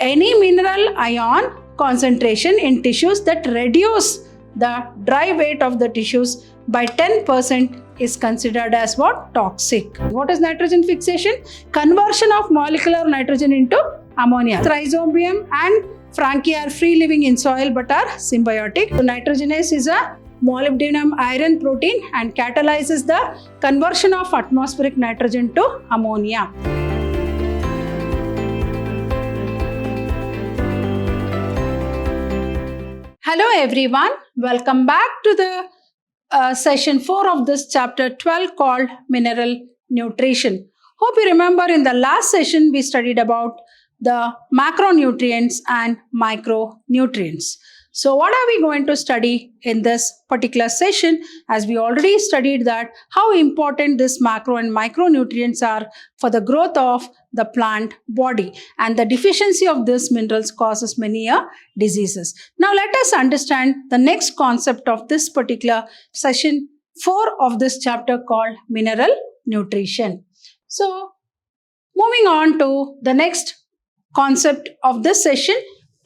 Any mineral ion concentration in tissues that reduce the dry weight of the tissues by 10% is considered as what? Toxic. What is nitrogen fixation? Conversion of molecular nitrogen into ammonia. Rhizobium and Frankia are free living in soil but are symbiotic. So nitrogenase is a molybdenum iron protein and catalyzes the conversion of atmospheric nitrogen to ammonia. Hello everyone, welcome back to the session 4 of this chapter 12 called Mineral Nutrition. Hope you remember in the last session we studied about the macronutrients and micronutrients. So what are we going to study in this particular session? As we already studied that how important this macro and micronutrients are for the growth of the plant body, and the deficiency of these minerals causes many diseases. Now let us understand the next concept of this particular session 4 of this chapter called Mineral Nutrition. So moving on to the next concept of this session,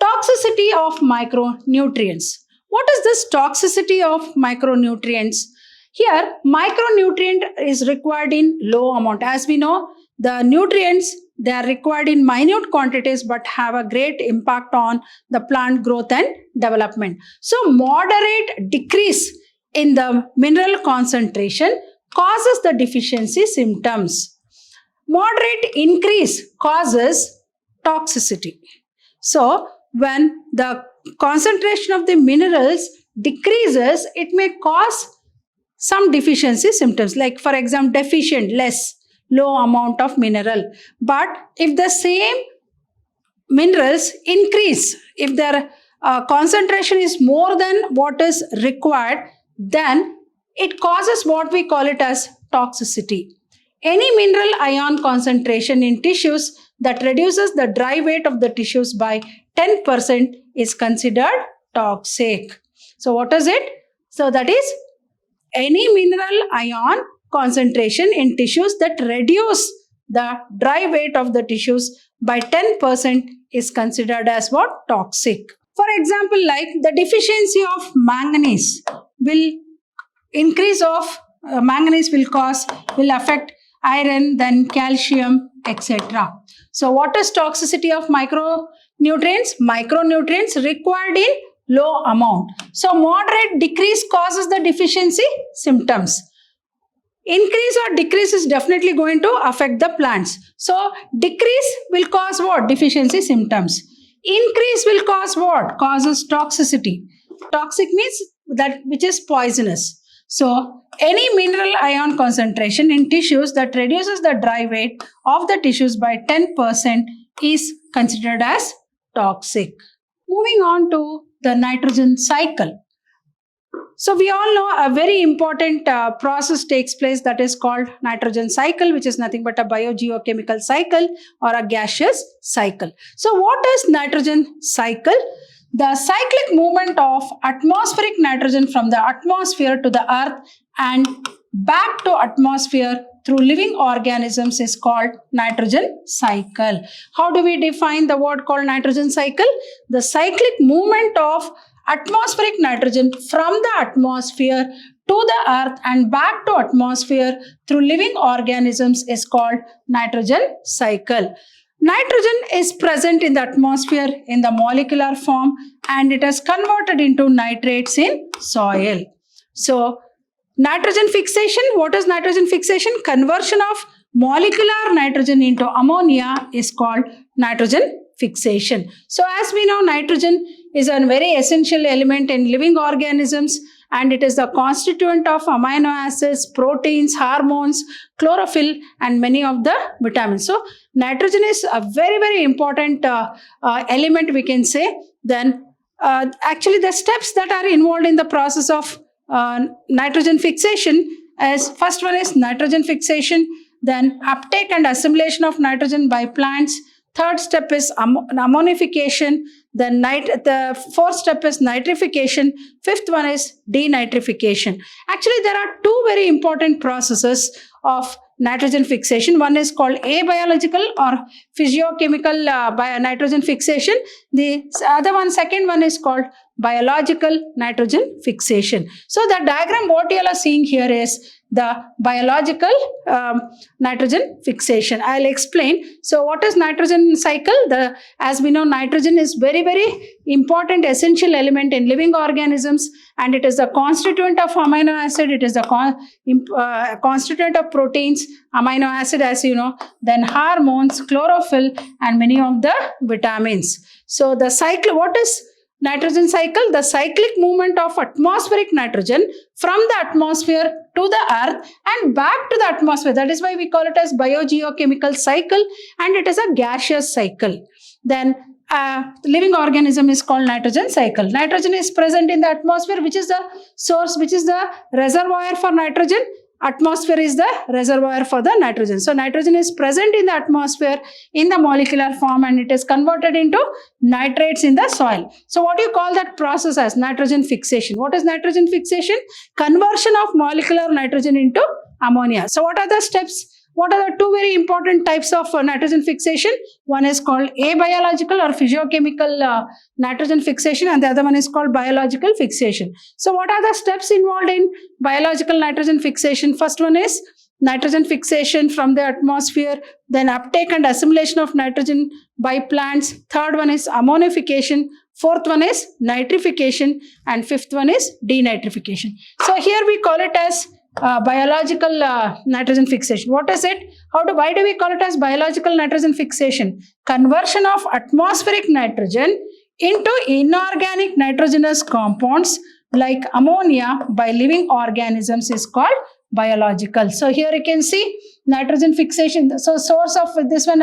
toxicity of micronutrients. What is this toxicity of micronutrients? Here, micronutrient is required in low amount. As we know, the nutrients, they are required in minute quantities but have a great impact on the plant growth and development. So, moderate decrease in the mineral concentration causes the deficiency symptoms. Moderate increase causes toxicity. So, when the concentration of the minerals decreases, it may cause some deficiency symptoms, like for example, deficient, less, low amount of mineral. But if the same minerals increase, if their concentration is more than what is required, then it causes what we call it as toxicity. Any mineral ion concentration in tissues that reduces the dry weight of the tissues by 10% is considered toxic. So what is it? So that is any mineral ion concentration in tissues that reduce the dry weight of the tissues by 10% is considered as what? Toxic. For example, like the deficiency of manganese will increase of manganese will affect iron, then calcium, etc. So what is toxicity of micronutrients? Micronutrients required in low amount. So moderate decrease causes the deficiency symptoms. Increase or decrease is definitely going to affect the plants. So decrease will cause what? Deficiency symptoms. Increase will cause what? Causes toxicity. Toxic means that which is poisonous. So, any mineral ion concentration in tissues that reduces the dry weight of the tissues by 10% is considered as toxic. Moving on to the nitrogen cycle. So, we all know a very important process takes place that is called nitrogen cycle, which is nothing but a biogeochemical cycle or a gaseous cycle. So, what is nitrogen cycle? The cyclic movement of atmospheric nitrogen from the atmosphere to the earth and back to atmosphere through living organisms is called nitrogen cycle. How do we define the word called nitrogen cycle? The cyclic movement of atmospheric nitrogen from the atmosphere to the earth and back to atmosphere through living organisms is called nitrogen cycle. Nitrogen is present in the atmosphere in the molecular form and it is converted into nitrates in soil. So, nitrogen fixation, what is nitrogen fixation? Conversion of molecular nitrogen into ammonia is called nitrogen fixation. So, as we know, nitrogen is a very essential element in living organisms and it is the constituent of amino acids, proteins, hormones, chlorophyll and many of the vitamins. So, nitrogen is a very, very important element we can say. Then actually the steps that are involved in the process of nitrogen fixation is first one is nitrogen fixation, then uptake and assimilation of nitrogen by plants. Third step is ammonification. Then the fourth step is nitrification. Fifth one is denitrification. Actually, there are two very important processes of nitrogen fixation. One is called abiological or physiochemical nitrogen fixation. The other one, second one is called biological nitrogen fixation. So the diagram what you are seeing here is the biological nitrogen fixation. I'll explain. So what is nitrogen cycle? As we know, nitrogen is very, very important essential element in living organisms, and it is the constituent of amino acid. It is the constituent of proteins, amino acid, as you know, then hormones, chlorophyll, and many of the vitamins. So the cycle, what is nitrogen cycle? The cyclic movement of atmospheric nitrogen from the atmosphere to the earth and back to the atmosphere. That is why we call it as biogeochemical cycle, and it is a gaseous cycle. Then living organism is called nitrogen cycle. Nitrogen is present in the atmosphere, which is the source, which is the reservoir for nitrogen. Atmosphere is the reservoir for the nitrogen. So nitrogen is present in the atmosphere in the molecular form, and it is converted into nitrates in the soil. So what do you call that process as? Nitrogen fixation. What is nitrogen fixation? Conversion of molecular nitrogen into ammonia. So what are the steps? What are the two very important types of nitrogen fixation? One is called abiological or physiochemical nitrogen fixation, and the other one is called biological fixation. So what are the steps involved in biological nitrogen fixation? First one is nitrogen fixation from the atmosphere, then uptake and assimilation of nitrogen by plants. Third one is ammonification. Fourth one is nitrification, and fifth one is denitrification. So here we call it as biological nitrogen fixation. What is it? Why do we call it as biological nitrogen fixation? Conversion of atmospheric nitrogen into inorganic nitrogenous compounds like ammonia by living organisms is called biological. So here you can see nitrogen fixation. So source of this one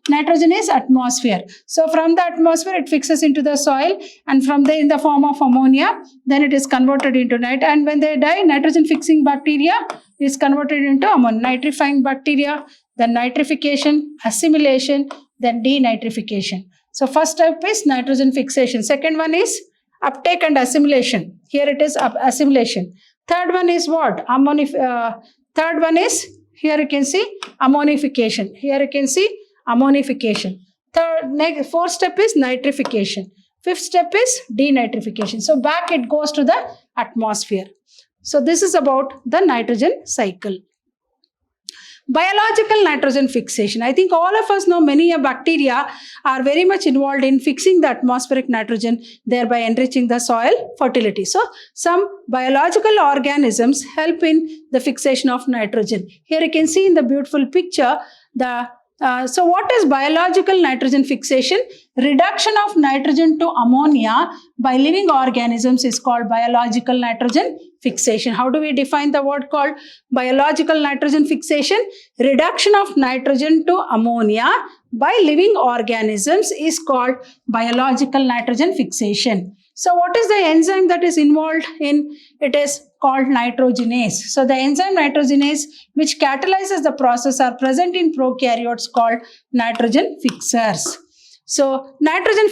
nitrogen is atmosphere. So from the atmosphere it fixes into the soil, and from there in the form of ammonia, then it is converted into nit, and when they die, nitrogen fixing bacteria is converted into nitrifying bacteria, then nitrification, assimilation, then denitrification. So first step is nitrogen fixation. Second one is uptake and assimilation. Here it is assimilation. Third one is what? Third one is, here you can see ammonification. Here you can see ammonification. Fourth step is nitrification. Fifth step is denitrification. So back it goes to the atmosphere. So this is about the nitrogen cycle. Biological nitrogen fixation. I think all of us know many bacteria are very much involved in fixing the atmospheric nitrogen, thereby enriching the soil fertility. So some biological organisms help in the fixation of nitrogen. Here you can see in the beautiful picture so what is biological nitrogen fixation? Reduction of nitrogen to ammonia by living organisms is called biological nitrogen fixation. How do we define the word called biological nitrogen fixation? Reduction of nitrogen to ammonia by living organisms is called biological nitrogen fixation. So what is the enzyme that is involved in it? Is called nitrogenase. So the enzyme nitrogenase which catalyzes the process are present in prokaryotes called nitrogen fixers. So nitrogen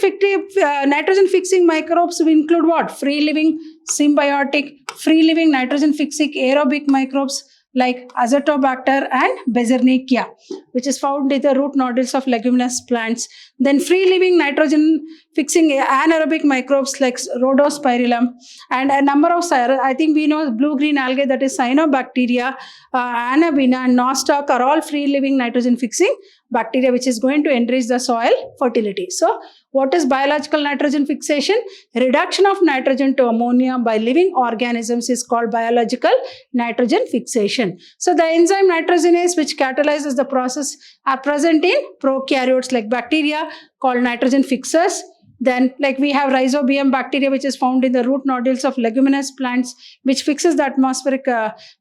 fixing microbes will include what? Free living symbiotic, free living nitrogen fixing aerobic microbes like Azotobacter and Berzernichia, which is found in the root nodules of leguminous plants. Then free-living nitrogen-fixing anaerobic microbes like Rhodospirillum, and a number of, I think we know blue-green algae, that is cyanobacteria, Anabina, and nostoc are all free-living nitrogen-fixing bacteria which is going to enrich the soil fertility. So what is biological nitrogen fixation? Reduction of nitrogen to ammonia by living organisms is called biological nitrogen fixation. So the enzyme nitrogenase which catalyzes the process are present in prokaryotes like bacteria called nitrogen fixers. Then like we have Rhizobium bacteria which is found in the root nodules of leguminous plants which fixes the atmospheric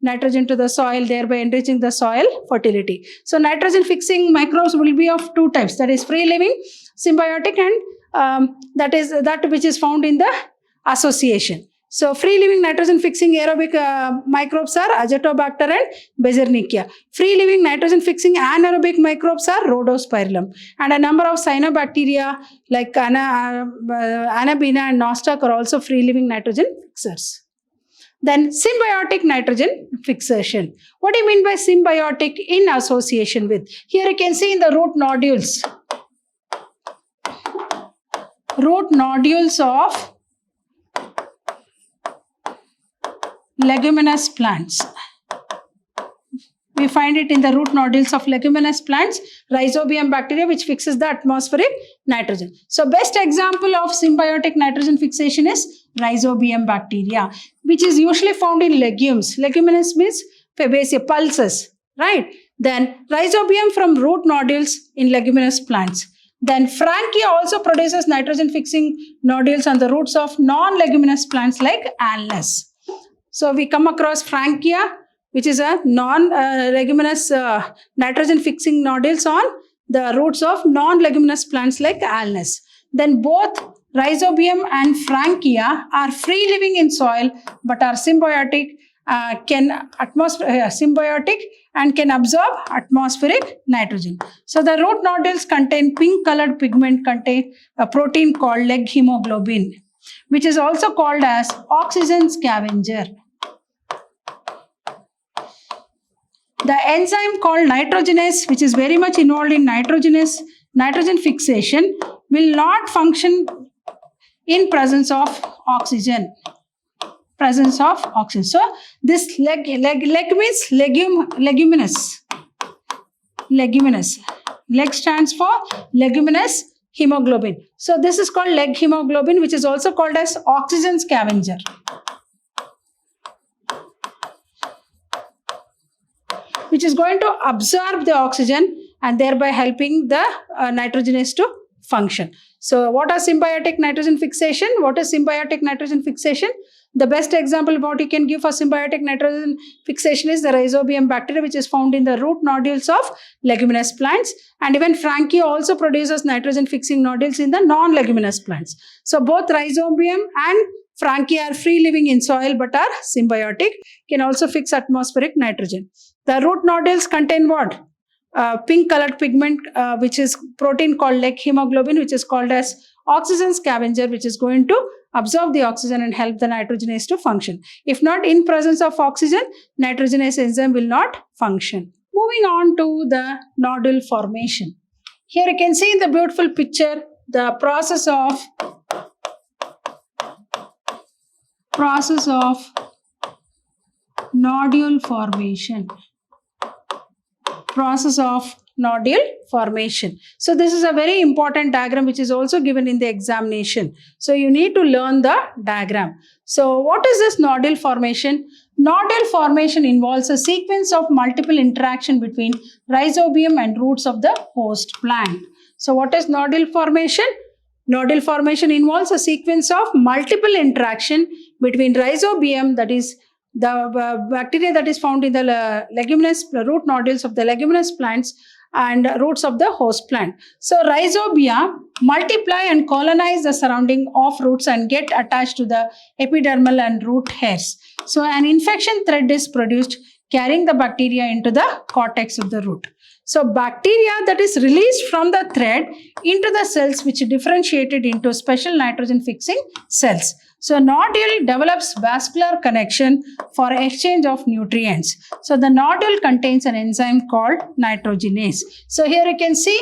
nitrogen to the soil, thereby enriching the soil fertility. So nitrogen fixing microbes will be of two types, that is free living symbiotic and that is that which is found in the association. So free living nitrogen fixing aerobic microbes are Azotobacter and Berzernichia. Free living nitrogen fixing anaerobic microbes are Rhodospirillum, and a number of cyanobacteria like Anabina and nostoc are also free living nitrogen fixers. Then symbiotic nitrogen fixation. What do you mean by symbiotic? In association with? Here you can see in the root nodules of leguminous plants. We find it in the root nodules of leguminous plants, rhizobium bacteria, which fixes the atmospheric nitrogen. So best example of symbiotic nitrogen fixation is rhizobium bacteria, which is usually found in legumes. Leguminous means Fabaceae, pulses, right? Then rhizobium from root nodules in leguminous plants. Then Frankia also produces nitrogen fixing nodules on the roots of non-leguminous plants like Alnus. So we come across Frankia, which is a non-leguminous nitrogen fixing nodules on the roots of non-leguminous plants like Alnus. Then both rhizobium and Frankia are free living in soil but are symbiotic, symbiotic and can absorb atmospheric nitrogen. So the root nodules contain pink colored pigment, contain a protein called leg hemoglobin, which is also called as oxygen scavenger. The enzyme called nitrogenase, which is very much involved in nitrogen fixation, will not function in presence of oxygen. So this leg means leguminous. Leg stands for leguminous hemoglobin. So this is called leg hemoglobin, which is also called as oxygen scavenger, which is going to absorb the oxygen and thereby helping the nitrogenase to function. So what are symbiotic nitrogen fixation? What is symbiotic nitrogen fixation? The best example what you can give for symbiotic nitrogen fixation is the rhizobium bacteria, which is found in the root nodules of leguminous plants. And even Frankia also produces nitrogen fixing nodules in the non-leguminous plants. So both rhizobium and Frankia are free living in soil but are symbiotic, can also fix atmospheric nitrogen. The root nodules contain what? Pink colored pigment, which is protein called leg hemoglobin, which is called as oxygen scavenger, which is going to absorb the oxygen and help the nitrogenase to function. If not in presence of oxygen, nitrogenase enzyme will not function.Moving on to the nodule formation. Here you can see in the beautiful picture the process of nodule formation. So this is a very important diagram which is also given in the examination. So you need to learn the diagram. So what is this nodule formation? Nodule formation involves a sequence of multiple interaction between rhizobium and roots of the host plant. So what is nodule formation? Nodule formation involves a sequence of multiple interaction between rhizobium, that is the bacteria that is found in the root nodules of the leguminous plants, and roots of the host plant. So rhizobia multiply and colonize the surrounding of roots and get attached to the epidermal and root hairs. So an infection thread is produced carrying the bacteria into the cortex of the root. So bacteria that is released from the thread into the cells which differentiated into special nitrogen fixing cells. So nodule develops vascular connection for exchange of nutrients. So the nodule contains an enzyme called nitrogenase. So here you can see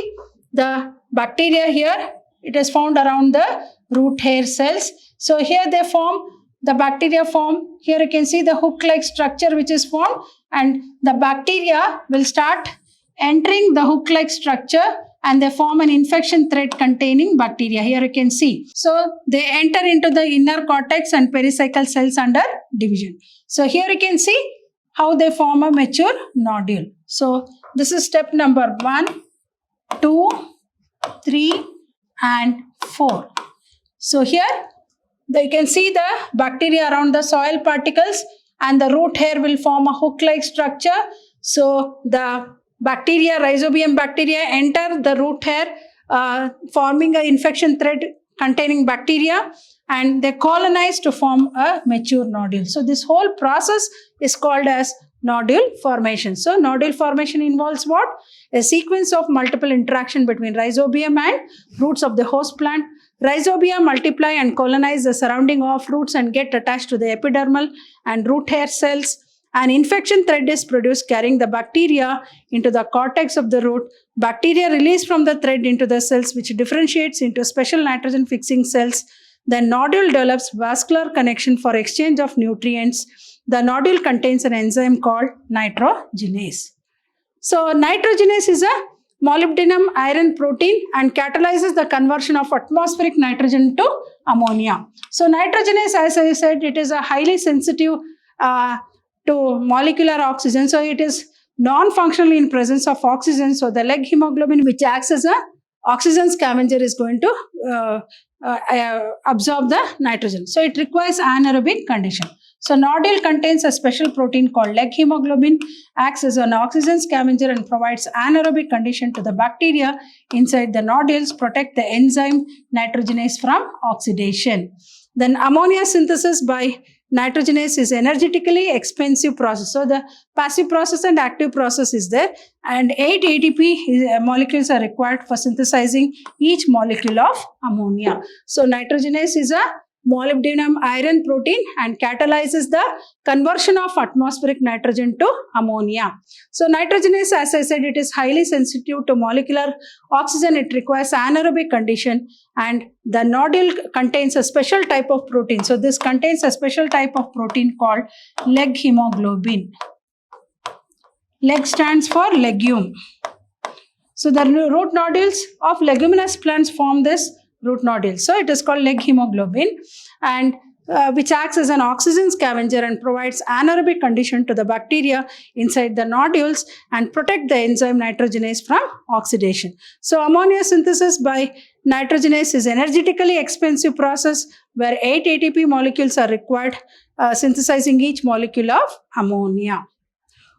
the bacteria here. It is found around the root hair cells. So here they form, the bacteria form. Here you can see the hook-like structure which is formed, and the bacteria will start entering the hook-like structure and they form an infection thread containing bacteria. Here you can see. So they enter into the inner cortex and pericycle cells under division. So here you can see how they form a mature nodule. So this is step number 1, 2, 3 and 4. So here you can see the bacteria around the soil particles and the root hair will form a hook-like structure. So the bacteria, rhizobium bacteria, enter the root hair, forming an infection thread containing bacteria, and they colonize to form a mature nodule. So this whole process is called as nodule formation. So nodule formation involves what? A sequence of multiple interaction between rhizobium and roots of the host plant. Rhizobia multiply and colonize the surrounding of roots and get attached to the epidermal and root hair cells. An infection thread is produced carrying the bacteria into the cortex of the root. Bacteria release from the thread into the cells, which differentiates into special nitrogen fixing cells. The nodule develops vascular connection for exchange of nutrients. The nodule contains an enzyme called nitrogenase. So nitrogenase is a molybdenum iron protein and catalyzes the conversion of atmospheric nitrogen to ammonia. So nitrogenase, as I said, it is a highly sensitive to molecular oxygen. So it is non-functional in presence of oxygen. So the leg hemoglobin, which acts as a oxygen scavenger, is going to absorb the nitrogen. So it requires anaerobic condition. So nodule contains a special protein called leg hemoglobin, acts as an oxygen scavenger and provides anaerobic condition to the bacteria inside the nodules, protect the enzyme nitrogenase from oxidation. Then ammonia synthesis by nitrogenase is energetically expensive process. So the passive process and active process is there, and 8 ATP molecules are required for synthesizing each molecule of ammonia. So nitrogenase is a molybdenum iron protein and catalyzes the conversion of atmospheric nitrogen to ammonia. So nitrogenase, as I said, it is highly sensitive to molecular oxygen. It requires anaerobic condition, and the nodule contains a special type of protein. So this contains a special type of protein called leg hemoglobin. Leg stands for legume. So the root nodules of leguminous plants form this root nodule. So it is called leg hemoglobin, and which acts as an oxygen scavenger and provides anaerobic condition to the bacteria inside the nodules and protect the enzyme nitrogenase from oxidation. So ammonia synthesis by nitrogenase is energetically expensive process where 8 ATP molecules are required, synthesizing each molecule of ammonia.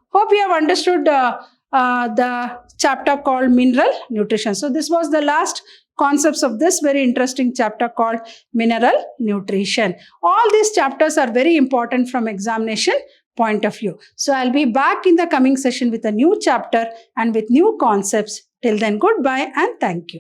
Hope you have understood the chapter called mineral nutrition. So this was the last concepts of this very interesting chapter called mineral nutrition. All these chapters are very important from examination point of view. So I'll be back in the coming session with a new chapter and with new concepts. Till then, goodbye and thank you.